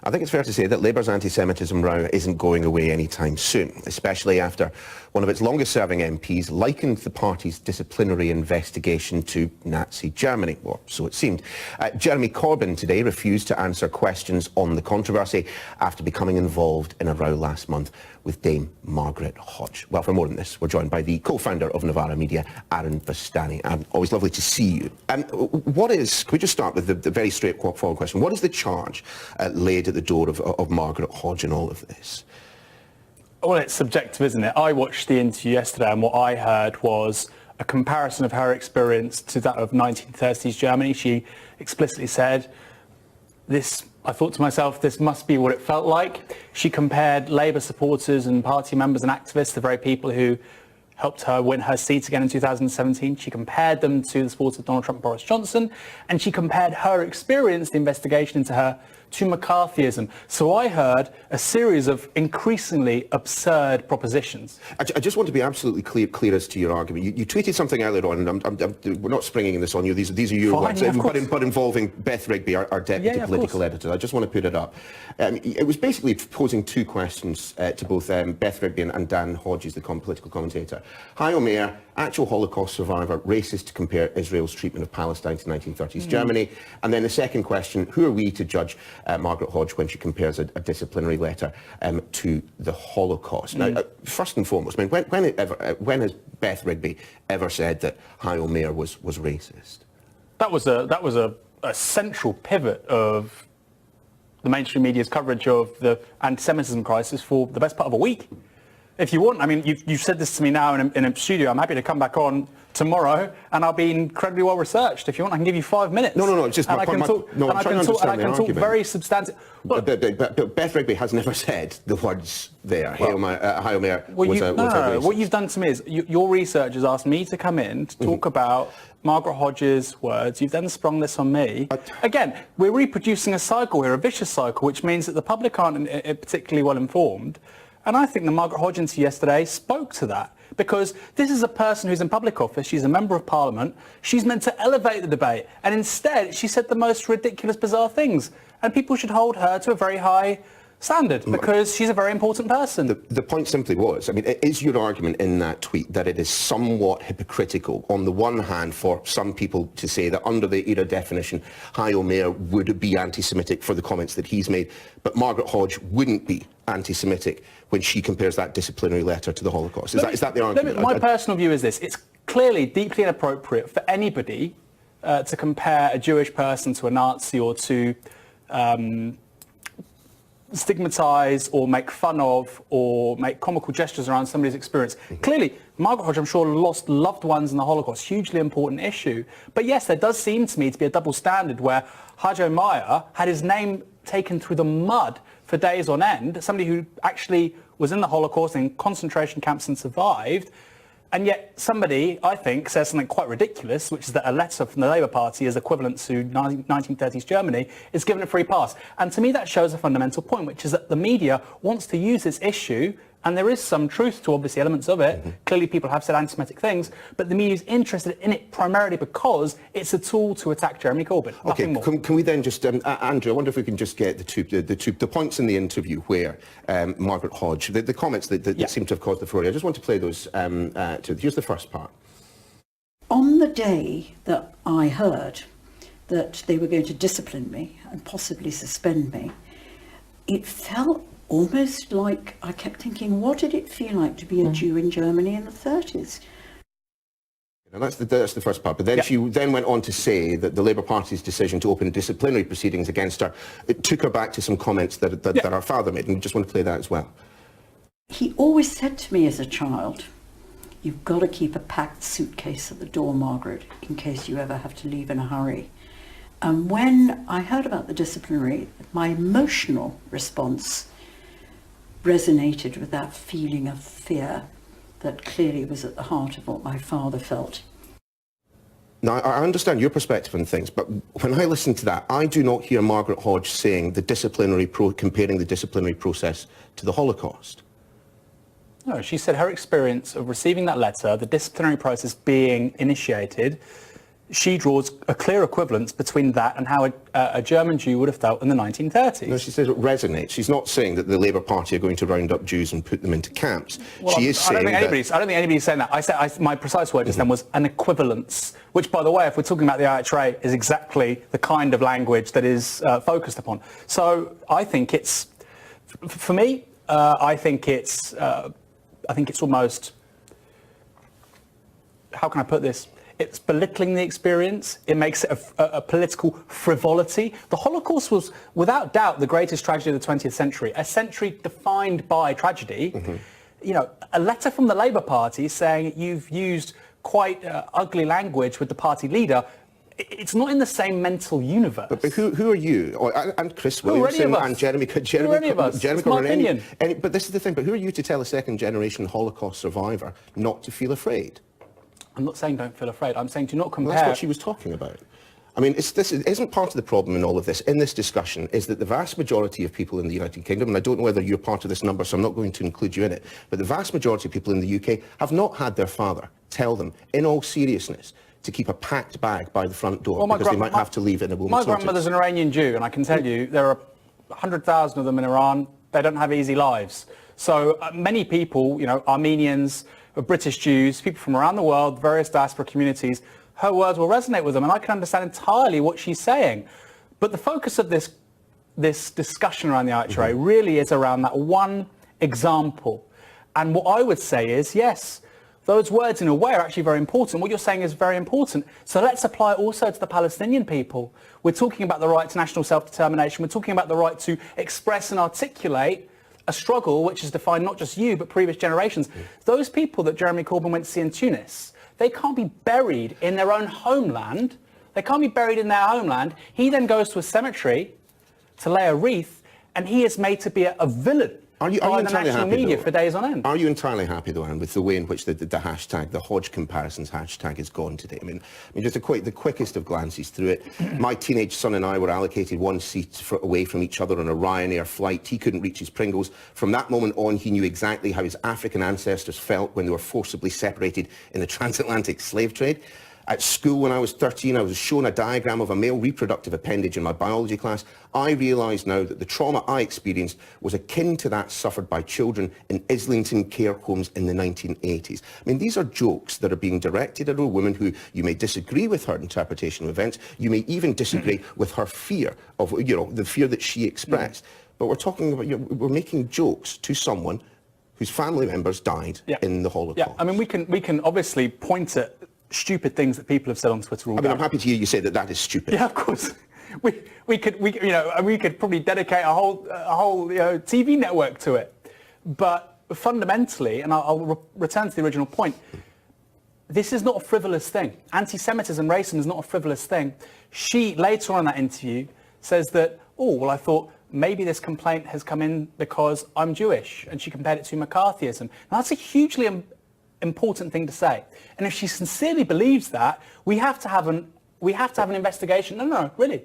I think it's fair to say that Labour's anti-Semitism row isn't going away anytime soon, especially after one of its longest-serving MPs likened the party's disciplinary investigation to Nazi Germany, or so it seemed. Jeremy Corbyn today refused to answer questions on the controversy after becoming involved in a row last month with Dame Margaret Hodge. Well, for more than this, we're joined by the co-founder of Novara Media, Aaron Bastani. Always lovely to see you. Can we just start with the very straightforward question? What is the charge laid at the door of Margaret Hodge in all of this? Well, it's subjective, isn't it? I watched the interview yesterday and what I heard was a comparison of her experience to that of 1930s Germany. She explicitly said, I thought to myself, this must be what it felt like. She compared Labour supporters and party members and activists, the very people who helped her win her seat again in 2017. She compared them to the supporters of Donald Trump and Boris Johnson, and she compared her experience, the investigation into her, to McCarthyism. So I heard a series of increasingly absurd propositions. I just want to be absolutely clear as to your argument. You tweeted something earlier on, and we're not springing this on you. These are your words, but involving Beth Rigby, our deputy political editor. I just want to put it up. It was basically posing two questions to both Beth Rigby and Dan Hodges, the political commentator. Hi, Omer, actual Holocaust survivor, racist to compare Israel's treatment of Palestine to 1930s Germany. And then the second question, who are we to judge Margaret Hodge when she compares a disciplinary letter to the Holocaust? Now, first and foremost, I mean, when has Beth Rigby ever said that Hi Omer was racist? That was a central pivot of the mainstream media's coverage of the anti-Semitism crisis for the best part of a week. If you want, I mean, you've said this to me now in a studio. I'm happy to come back on tomorrow, and I'll be incredibly well researched. If you want, I can give you 5 minutes. No. It's just and I can talk very substantive. But Beth Rigby has never said the words there. Hi Omer was racist. What you've done to me is your research has asked me to come in to talk about Margaret Hodge's words. You've then sprung this on me. Again, we're reproducing a cycle here, a vicious cycle, which means that the public aren't particularly well informed. And I think the Margaret Hodge interview yesterday spoke to that, because this is a person who's in public office. She's a member of Parliament. She's meant to elevate the debate. And instead, she said the most ridiculous, bizarre things. And people should hold her to a very high standard, because she's a very important person. The point simply was, I mean, is your argument in that tweet that it is somewhat hypocritical, on the one hand, for some people to say that under the ERA definition, Hi Omer would be anti-Semitic for the comments that he's made, but Margaret Hodge wouldn't be anti-Semitic when she compares that disciplinary letter to the Holocaust? Is that the argument? My personal view is this. It's clearly deeply inappropriate for anybody to compare a Jewish person to a Nazi, or to stigmatise or make fun of or make comical gestures around somebody's experience. Clearly, Margaret Hodge, I'm sure, lost loved ones in the Holocaust, hugely important issue. But yes, there does seem to me to be a double standard where Hajo Meyer had his name taken through the mud for days on end, somebody who actually was in the Holocaust in concentration camps and survived. And yet somebody, I think, says something quite ridiculous, which is that a letter from the Labour Party is equivalent to 1930s Germany, is given a free pass. And to me that shows a fundamental point, which is that the media wants to use this issue, and there is some truth to obviously elements of it. Clearly people have said anti-Semitic things, but the media is interested in it primarily because it's a tool to attack Jeremy Corbyn. Okay, can we then just, Andrew, I wonder if we can just get the points in the interview where Margaret Hodge, the comments that seem to have caused the furore. I just want to play those. Here's the first part. On the day that I heard that they were going to discipline me and possibly suspend me, it felt almost like I kept thinking, what did it feel like to be a Jew in Germany in the 30s? And that's the first part. But then she then went on to say that the Labour Party's decision to open disciplinary proceedings against her, it took her back to some comments that her father made. And we just want to play that as well. He always said to me as a child, you've got to keep a packed suitcase at the door, Margaret, in case you ever have to leave in a hurry. And when I heard about the disciplinary, my emotional response resonated with that feeling of fear that clearly was at the heart of what my father felt. Now, I understand your perspective on things, but when I listen to that, I do not hear Margaret Hodge saying comparing the disciplinary process to the Holocaust. No, she said her experience of receiving that letter, the disciplinary process being initiated, she draws a clear equivalence between that and how a German Jew would have felt in the 1930s. No, she says it resonates. She's not saying that the Labour Party are going to round up Jews and put them into camps. Well, she is saying I don't think anybody's saying that. My precise word just then was an equivalence, which, by the way, if we're talking about the IHRA, is exactly the kind of language that is focused upon. So I think it's, for me, I think it's almost, how can I put this? It's belittling the experience. It makes it a political frivolity. The Holocaust was, without doubt, the greatest tragedy of the 20th century, a century defined by tragedy. You know, a letter from the Labour Party saying you've used quite ugly language with the party leader, it's not in the same mental universe. But who are you? And Chris Williamson and Jeremy Corbyn. But this is the thing, but who are you to tell a second-generation Holocaust survivor not to feel afraid? I'm not saying don't feel afraid. I'm saying do not compare. Well, that's what she was talking about. I mean, isn't part of the problem in all of this, in this discussion, is that the vast majority of people in the United Kingdom, and I don't know whether you're part of this number, so I'm not going to include you in it, but the vast majority of people in the UK have not had their father tell them, in all seriousness, to keep a packed bag by the front door because they might have to leave in a moment's notice. My grandmother's an Iranian Jew, and I can tell you there are 100,000 of them in Iran. They don't have easy lives. So many people, you know, Armenians, British Jews, people from around the world, various diaspora communities, her words will resonate with them, and I can understand entirely what she's saying. But the focus of this discussion around the IHRA really is around that one example. And what I would say is, yes, those words in a way are actually very important. What you're saying is very important. So let's apply it also to the Palestinian people. We're talking about the right to national self-determination. We're talking about the right to express and articulate a struggle which has defined not just you, but previous generations. Those people that Jeremy Corbyn went to see in Tunis, they can't be buried in their own homeland. They can't be buried in their homeland. He then goes to a cemetery to lay a wreath, and he is made to be a villain by the national media for days on end. Are you entirely happy, though, Anne, with the way in which the hashtag, the Hodge comparisons hashtag, has gone today? I mean just the quickest of glances through it. My teenage son and I were allocated one seat away from each other on a Ryanair flight. He couldn't reach his Pringles. From that moment on, he knew exactly how his African ancestors felt when they were forcibly separated in the transatlantic slave trade. At school, when I was 13, I was shown a diagram of a male reproductive appendage in my biology class. I realise now that the trauma I experienced was akin to that suffered by children in Islington care homes in the 1980s. I mean, these are jokes that are being directed at a woman who you may disagree with her interpretation of events. You may even disagree with her fear of, you know, the fear that she expressed. But we're talking about, we're making jokes to someone whose family members died in the Holocaust. Yeah, I mean, we can obviously point at stupid things that people have said on Twitter. I'm happy to hear you say that is stupid. Yeah, of course. We could probably dedicate a whole TV network to it. But fundamentally, and I'll return to the original point, this is not a frivolous thing. Anti-Semitism, racism is not a frivolous thing. She, later on in that interview, says that, oh, well, I thought maybe this complaint has come in because I'm Jewish, and she compared it to McCarthyism. Now, that's a hugely important thing to say. And if she sincerely believes that, we have to have an investigation. No, really.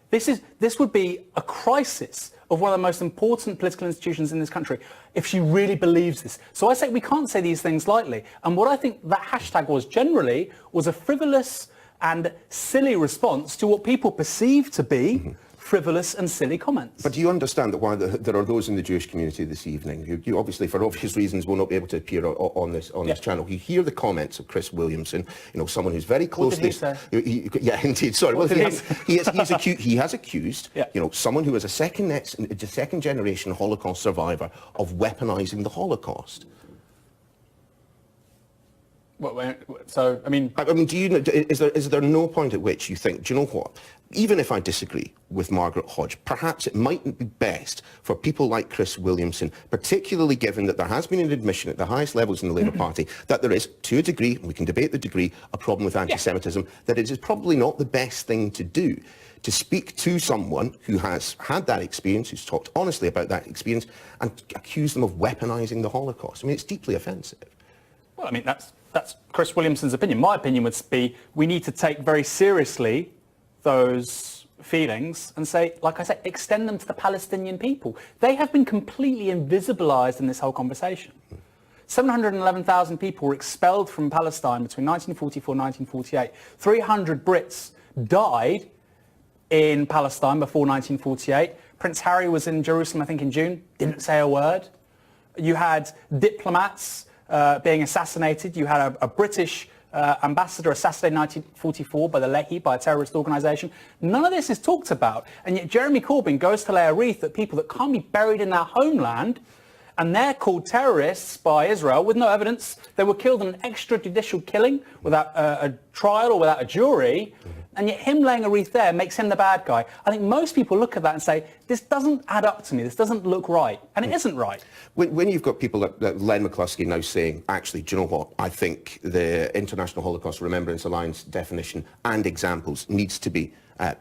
This would be a crisis of one of the most important political institutions in this country if she really believes this. So I say we can't say these things lightly. And what I think that hashtag was generally was a frivolous and silly response to what people perceive to be frivolous and silly comments. But do you understand that while there are those in the Jewish community this evening you obviously, for obvious reasons, will not be able to appear on this channel? You hear the comments of Chris Williamson, you know, someone who's very closely. What did he say? Yeah, indeed. Sorry. Well, he has accused, you know, someone who is a second generation Holocaust survivor of weaponising the Holocaust. So, I mean, do you know, is there no point at which you think, do you know what? Even if I disagree with Margaret Hodge, perhaps it mightn't be best for people like Chris Williamson, particularly given that there has been an admission at the highest levels in the Labour Party that there is, to a degree, and we can debate the degree, a problem with anti-Semitism, that it is probably not the best thing to do, to speak to someone who has had that experience, who's talked honestly about that experience, and accuse them of weaponising the Holocaust. I mean, it's deeply offensive. Well, I mean, that's Chris Williamson's opinion. My opinion would be we need to take very seriously those feelings and say, like I said, extend them to the Palestinian people. They have been completely invisibilised in this whole conversation. 711,000 people were expelled from Palestine between 1944 and 1948. 300 Brits died in Palestine before 1948. Prince Harry was in Jerusalem, I think, in June, didn't say a word. You had diplomats being assassinated. You had a British ambassador assassinated in 1944 by the Lehi, by a terrorist organisation. None of this is talked about. And yet Jeremy Corbyn goes to lay a wreath at people that can't be buried in their homeland, and they're called terrorists by Israel with no evidence. They were killed in an extrajudicial killing without a trial or without a jury. And yet him laying a wreath there makes him the bad guy. I think most people look at that and say, this doesn't add up to me. This doesn't look right. And it isn't right. When you've got people like Len McCluskey now saying, actually, do you know what? I think the International Holocaust Remembrance Alliance definition and examples needs to be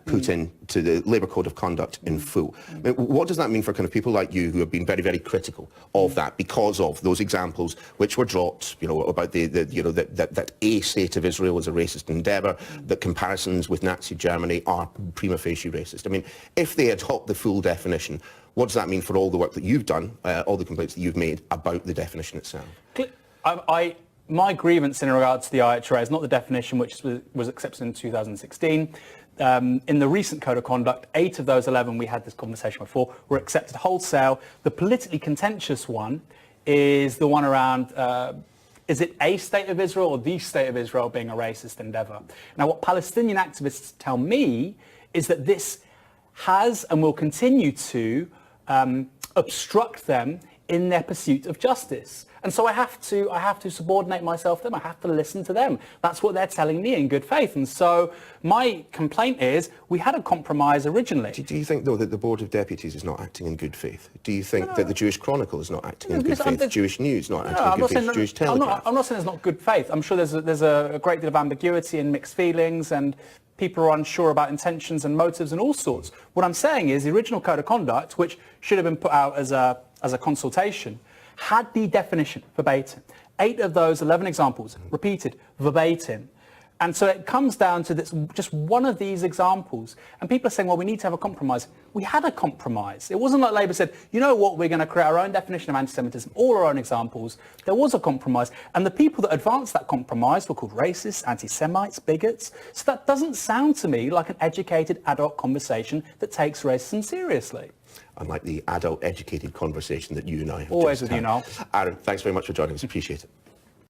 put into the Labour Code of Conduct in full. I mean, what does that mean for kind of people like you who have been very, very critical of that because of those examples which were dropped, you know, about that a state of Israel is a racist endeavour, that comparisons with Nazi Germany are prima facie racist? I mean, if they adopt the full definition, what does that mean for all the work that you've done, all the complaints that you've made about the definition itself? My grievance in regard to the IHRA is not the definition which was accepted in 2016. In the recent Code of Conduct, 8 of those 11, we had this conversation before, were accepted wholesale. The politically contentious one is the one around, is it a state of Israel or the state of Israel being a racist endeavour? Now, what Palestinian activists tell me is that this has and will continue to obstruct them in their pursuit of justice. And so I have to subordinate myself to them. I have to listen to them. That's what they're telling me in good faith. And so my complaint is we had a compromise originally. Do you think, though, that the Board of Deputies is not acting in good faith? Do you think that the Jewish Chronicle is not acting in good faith? Jewish News not acting in good faith? Jewish Telegraph? I'm not saying it's not good faith. I'm sure there's a great deal of ambiguity and mixed feelings, and people are unsure about intentions and motives and all sorts. What I'm saying is the original Code of Conduct, which should have been put out as a consultation, had the definition verbatim. 8 of those 11 examples repeated verbatim. And so it comes down to this, just one of these examples. And people are saying, well, we need to have a compromise. We had a compromise. It wasn't like Labour said, you know what, we're going to create our own definition of anti-Semitism, all our own examples. There was a compromise. And the people that advanced that compromise were called racists, anti-Semites, bigots. So that doesn't sound to me like an educated adult conversation that takes racism seriously. Unlike the adult educated conversation that you and I have Always just with you, had. Noel. Aaron, thanks very much for joining us. Appreciate it.